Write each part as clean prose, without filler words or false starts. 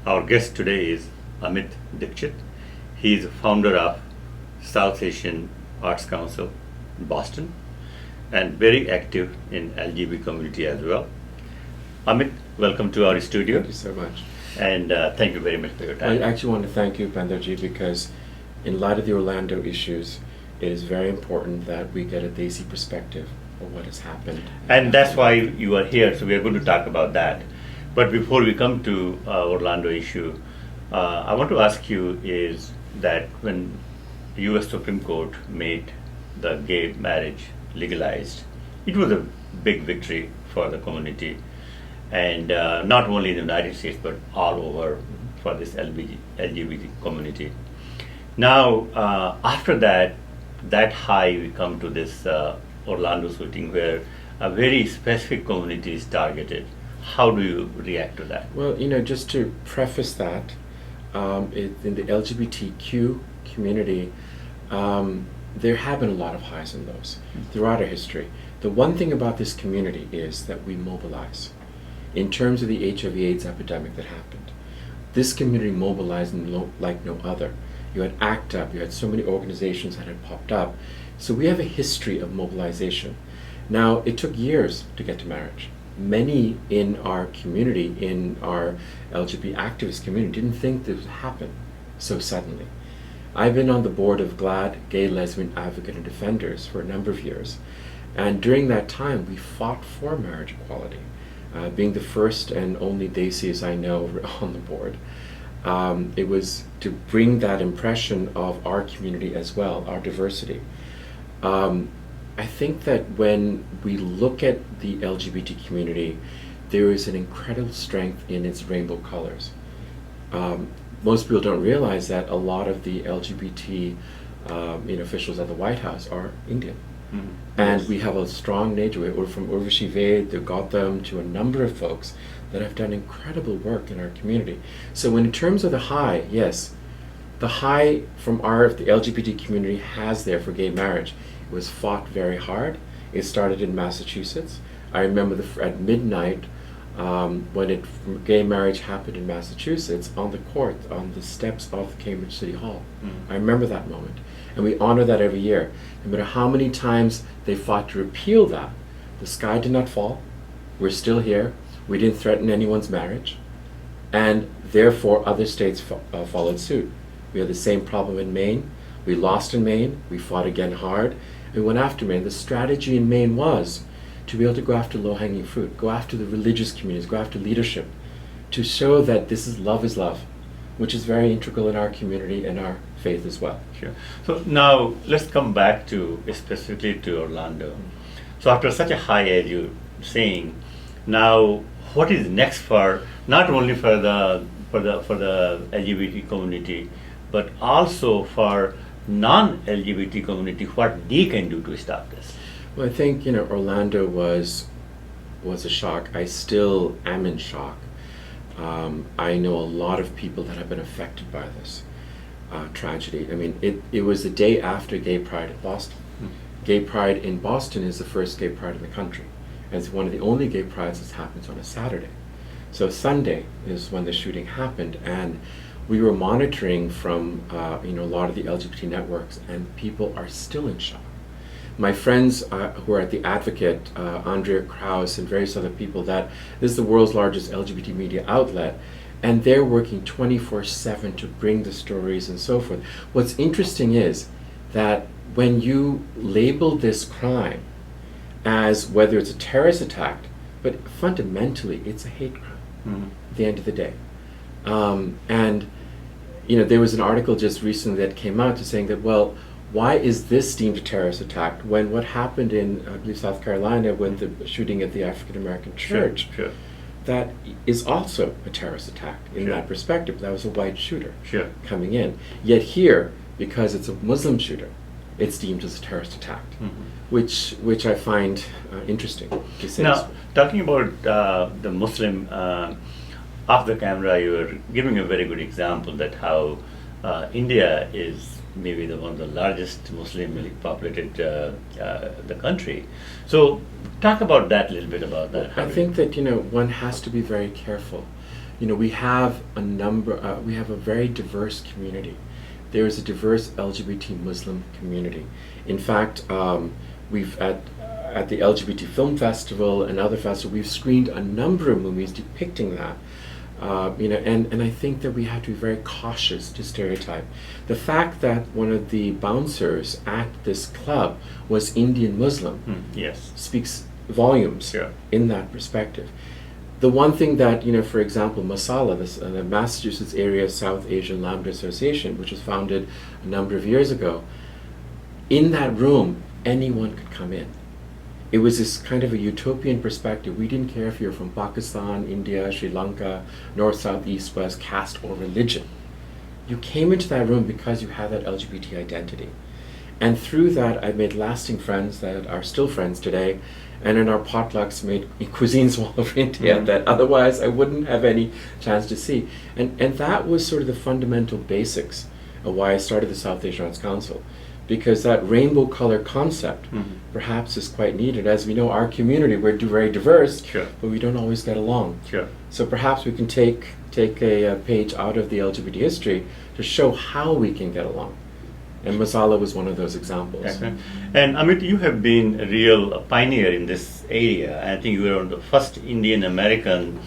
Our guest today is Amit Dixit. He is a founder of South Asian Arts Council in Boston and very active in LGBT community as well. Amit, welcome to our studio. Thank you so much. And thank you very much for your I time. actually want to thank you, Bandarji, because in light of the Orlando issues, it is very important that we get a Desi perspective of what has happened. And that's why you are here, so we are going to talk about that. But before we come to Orlando issue, I want to ask you is that when U.S. Supreme Court made the gay marriage legalized, it was a big victory for the community, and not only in the United States but all over for this LGBT community. Now, after that high, we come to this Orlando shooting where a very specific community is targeted. How do you react to that? Well, just to preface that, in the LGBTQ community, there have been a lot of highs and lows throughout our history. The one thing about this community is that we mobilize. In terms of the HIV/AIDS epidemic that happened, this community mobilized like no other. You had ACT UP, you had so many organizations that had popped up. So we have a history of mobilization. Now, it took years to get to marriage. Many in our community, in our LGBT activist community, didn't think this would happen so suddenly. I've been on the board of GLAAD, Gay, Lesbian Advocate and Defenders, for a number of years. And during that time, we fought for marriage equality, being the first and only Desi, as I know, on the board. It was to bring that impression of our community as well, our diversity. I think that when we look at the LGBT community, there is an incredible strength in its rainbow colors. Most people don't realize that a lot of the LGBT officials at the White House are Indian. Mm-hmm. And we have a strong nature. We're from Urvashi Ved, to Gautam, to a number of folks that have done incredible work in our community. So in terms of the high, yes, the high from the LGBT community has there for gay marriage. It was fought very hard. It started in Massachusetts. I remember at midnight when gay marriage happened in Massachusetts, on the court, on the steps of Cambridge City Hall. I remember that moment. And we honor that every year. No matter how many times they fought to repeal that, the sky did not fall. We're still here. We didn't threaten anyone's marriage. And therefore, other states followed suit. We had the same problem in Maine. We lost in Maine. We fought again hard. We went after Maine. The strategy in Maine was to be able to go after low-hanging fruit, go after the religious communities, go after leadership, to show that this is love, which is very integral in our community and our faith as well. Sure. So now let's come back to specifically to Orlando. So after such a high, as you're saying, now what is next for not only for the LGBT community, but also for non-LGBT community, what they can do to stop this? Well, I think Orlando was a shock. I still am in shock. I know a lot of people that have been affected by this tragedy. I mean, it was the day after Gay Pride in Boston. Gay Pride in Boston is the first gay pride in the country, and it's one of the only gay prides that happens on a Saturday. So Sunday is when the shooting happened, and we were monitoring from a lot of the LGBT networks, and people are still in shock. My friends who are at the Advocate, Andrea Krause and various other people, that this is the world's largest LGBT media outlet, and they're working 24/7 to bring the stories and so forth. What's interesting is that when you label this crime as whether it's a terrorist attack, but fundamentally it's a hate crime at the end of the day. And there was an article just recently that came out to saying that, well, why is this deemed a terrorist attack when what happened in, I believe, South Carolina with the shooting at the African American church, Sure. that is also a terrorist attack in that perspective. That was a white shooter coming in. Yet here, because it's a Muslim shooter, it's deemed as a terrorist attack, which I find interesting. To say Now, talking about the Muslim, off the camera, you were giving a very good example that how India is maybe one of the largest Muslim populated the country. So talk about that a little bit about that. I think that one has to be very careful. we have we have a very diverse community. There is a diverse LGBT Muslim community. In fact, we've at the LGBT Film Festival and other festivals, we've screened a number of movies depicting that. And I think that we have to be very cautious to stereotype. The fact that one of the bouncers at this club was Indian Muslim yes, speaks volumes sure. in that perspective. The one thing that, for example, Masala, the Massachusetts Area South Asian Lambda Association, which was founded a number of years ago, in that room, anyone could come in. It was this kind of a utopian perspective. We didn't care if you're from Pakistan, India, Sri Lanka, north, south, east, west, caste, or religion. You came into that room because you had that LGBT identity. And through that, I made lasting friends that are still friends today, and in our potlucks made cuisines all over India that otherwise I wouldn't have any chance to see. And that was sort of the fundamental basics of why I started the South Asian Arts Council. Because that rainbow color concept perhaps is quite needed. As we know, our community, we're very diverse, Sure. but we don't always get along. Sure. So perhaps we can take a page out of the LGBT history to show how we can get along. And Masala was one of those examples. Okay. And Amit, you have been a real pioneer in this area. I think you were the first Indian American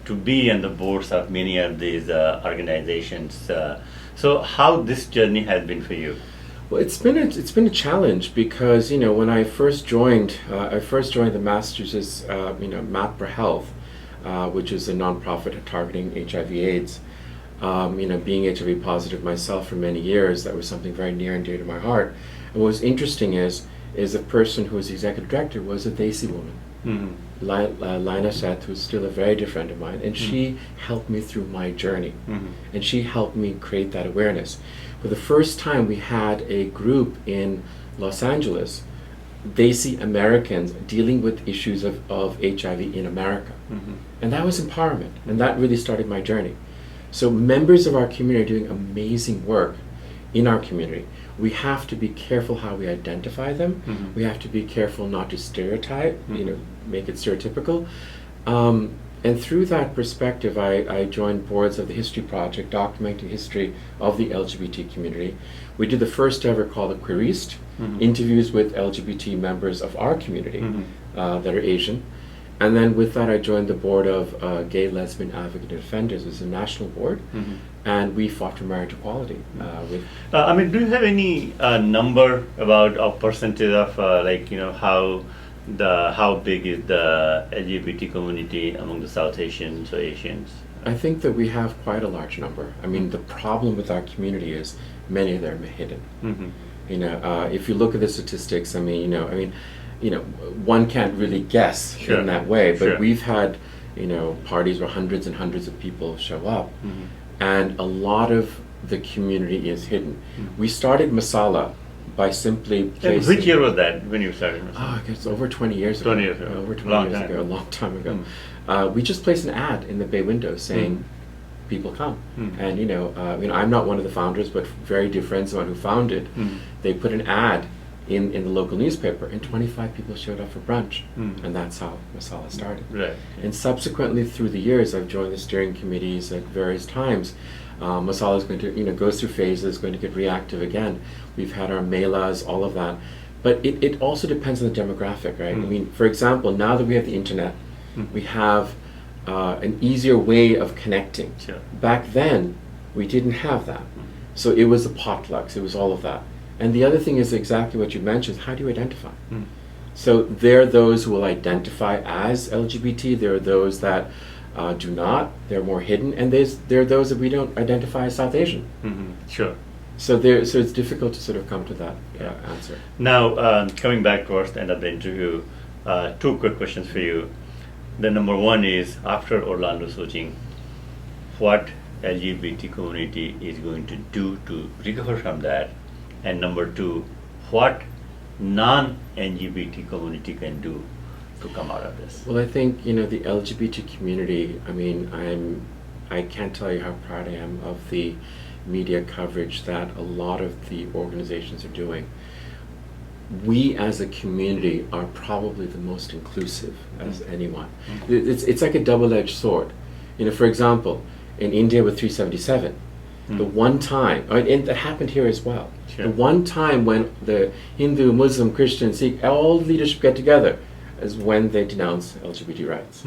to be on the boards of many of these organizations. So how this journey has been for you? Well, it's been a challenge because when I first joined the Massachusetts MAP for Health, which is a nonprofit targeting HIV/AIDS. Being HIV positive myself for many years, that was something very near and dear to my heart. And what was interesting is the person who was the executive director was a Desi woman, Lina Seth, who's still a very dear friend of mine, and she helped me through my journey, and she helped me create that awareness. For the first time, we had a group in Los Angeles, Desi Americans dealing with issues of HIV in America. And that was empowerment, and that really started my journey. So members of our community are doing amazing work in our community. We have to be careful how we identify them. We have to be careful not to stereotype, make it stereotypical. And through that perspective, I joined boards of the History Project, documenting history of the LGBT community. We did the first ever called the Queerist, interviews with LGBT members of our community that are Asian. And then with that, I joined the board of Gay, Lesbian, Advocate Defenders. It was a national board, and we fought for marriage equality. I mean, do you have any number about a percentage of how big is the LGBT community among the South Asians or Asians? I think that we have quite a large number. I mean, the problem with our community is many of them are hidden. If you look at the statistics, one can't really guess in that way, but we've had, parties where hundreds and hundreds of people show up, and a lot of the community is hidden. We started Masala by simply placing... Which year was that when you started Masala? I guess over 20 years ago. 20 years ago. Over 20 years ago, a long time ago. We just placed an ad in the bay window saying, people come. And I'm not one of the founders, but very dear friends of mine who founded, they put an ad in the local newspaper, and 25 people showed up for brunch, and that's how Masala started. Right. And subsequently, through the years, I've joined the steering committees at various times. Masala is going to, goes through phases, going to get reactive again. We've had our melas, all of that, but it also depends on the demographic, right? I mean, for example, now that we have the internet, we have an easier way of connecting. Sure. Back then, we didn't have that, so it was the potlucks, it was all of that. And the other thing is exactly what you mentioned, how do you identify? So there are those who will identify as LGBT, there are those that do not, they're more hidden, and there are those that we don't identify as South Asian. Sure. So it's difficult to sort of come to that answer. Now, coming back towards the end of the interview, two quick questions for you. The number one is, after Orlando shooting, what LGBT community is going to do to recover from that? And number two, what non-LGBT community can do to come out of this? Well, I think, the LGBT community, I can't tell you how proud I am of the media coverage that a lot of the organizations are doing. We as a community are probably the most inclusive as anyone. It's like a double-edged sword. For example, in India with 377, the one time, and that happened here as well. Sure. The one time when the Hindu, Muslim, Christian, Sikh, all leadership get together is when they denounce LGBT rights.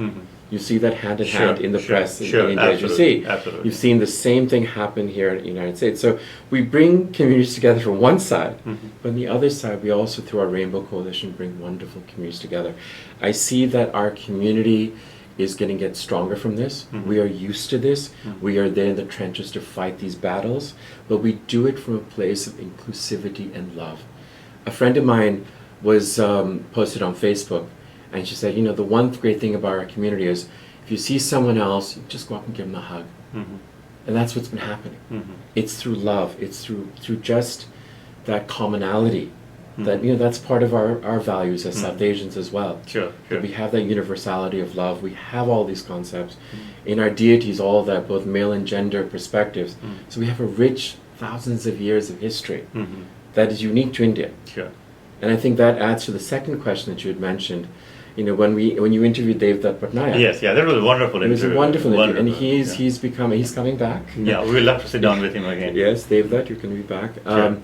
You see that hand in hand in the press in India, as you see. Absolutely. You've seen the same thing happen here in the United States. So we bring communities together from one side, but on the other side, we also, through our Rainbow Coalition, bring wonderful communities together. I see that our community is going to get stronger from this. We are used to this. We are there in the trenches to fight these battles, but we do it from a place of inclusivity and love. A friend of mine was posted on Facebook, and she said, the one great thing about our community is if you see someone else, you just go up and give them a hug. And that's what's been happening. It's through love. It's through just that commonality. That that's part of our values as South Asians as well. Sure. That we have that universality of love. We have all these concepts. In our deities, all that, both male and gender perspectives. So we have a rich thousands of years of history that is unique to India. Sure. And I think that adds to the second question that you had mentioned. When you interviewed Devdutt Patnaik. Yes, that was a wonderful interview. It was a wonderful interview, and yeah. he's coming back. Yeah, we would love to sit down with him again. Yes, Devdutt, you can be back. Sure.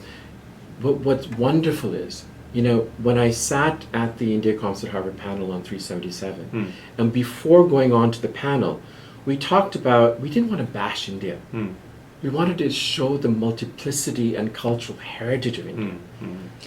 But what's wonderful is, when I sat at the India Consulate Harvard panel on 377, and before going on to the panel, we talked about, we didn't want to bash India. We wanted to show the multiplicity and cultural heritage of India.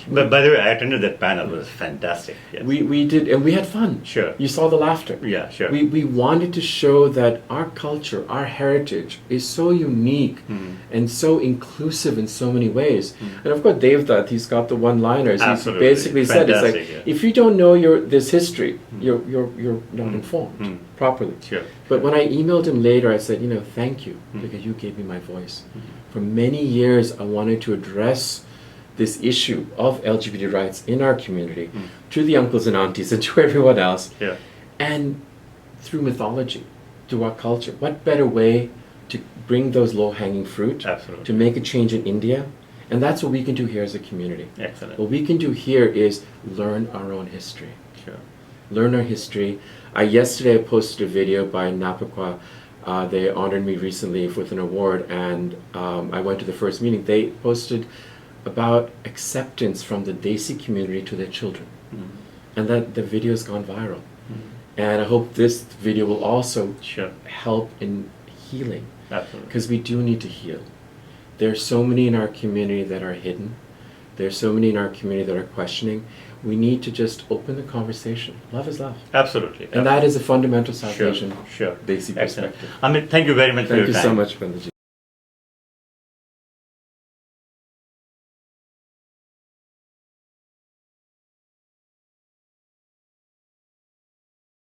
But by the way, I attended that panel. It was fantastic. Yes. We did, and we had fun. Sure. You saw the laughter. Yeah, sure. We wanted to show that our culture, our heritage is so unique and so inclusive in so many ways. And of course, Devdutt, he's got the one-liners. Absolutely. He basically said, it's like, yeah. if you don't know this history, you're not informed properly. Sure. But when I emailed him later, I said, thank you, because you gave me my voice. For many years, I wanted to address this issue of LGBT rights in our community to the uncles and aunties and to everyone else. Yeah. And through mythology, through our culture. What better way to bring those low-hanging fruit, Absolutely. to make a change in India? And that's what we can do here as a community. Excellent. What we can do here is learn our own history. Sure. Learn our history. Yesterday I posted a video by Napakwa. They honored me recently with an award, and I went to the first meeting. They posted about acceptance from the Desi community to their children. And that the video has gone viral. And I hope this video will also help in healing. Absolutely. Because we do need to heal. There are so many in our community that are hidden. There are so many in our community that are questioning. We need to just open the conversation. Love is love. Absolutely. And that is a fundamental South Asian Sure. Desi Excellent. perspective. Amit, thank you very much for your time. Thank you so much, Bendaji.